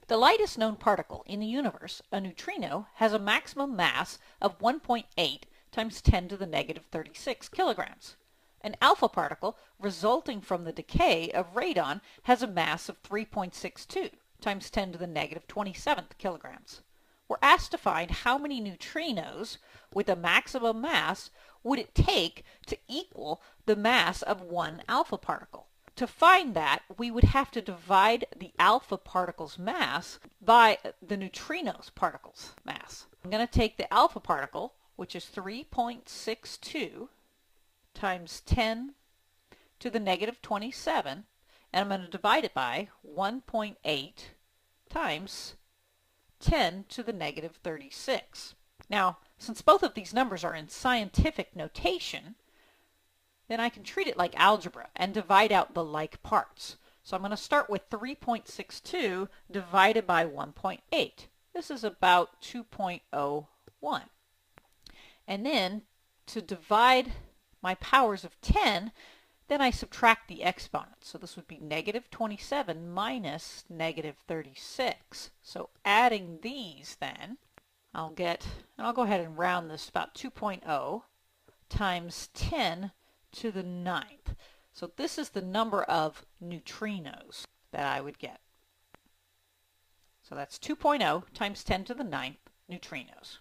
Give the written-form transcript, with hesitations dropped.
The lightest known particle in the universe, a neutrino, has a maximum mass of 1.8 times 10 to the negative 36 kilograms. An alpha particle resulting from the decay of radon has a mass of 3.62 times 10 to the negative 27th kilograms. We're asked to find how many neutrinos with a maximum mass would it take to equal the mass of one alpha particle. To find that, we would have to divide the alpha particle's mass by the neutrino's particle's mass. I'm going to take the alpha particle, which is 3.62 times 10 to the negative 27, and I'm going to divide it by 1.8 times 10 to the negative 36. Now, since both of these numbers are in scientific notation, then I can treat it like algebra and divide out the like parts. So I'm going to start with 3.62 divided by 1.8. This is about 2.01. And then to divide my powers of 10, then I subtract the exponents. So this would be negative 27 minus negative 36. So adding these then, I'll get, and I'll go ahead and round this, about 2.0 times 10 to the 9th. So this is the number of neutrinos that I would get. So that's 2.0 times 10 to the 9th neutrinos.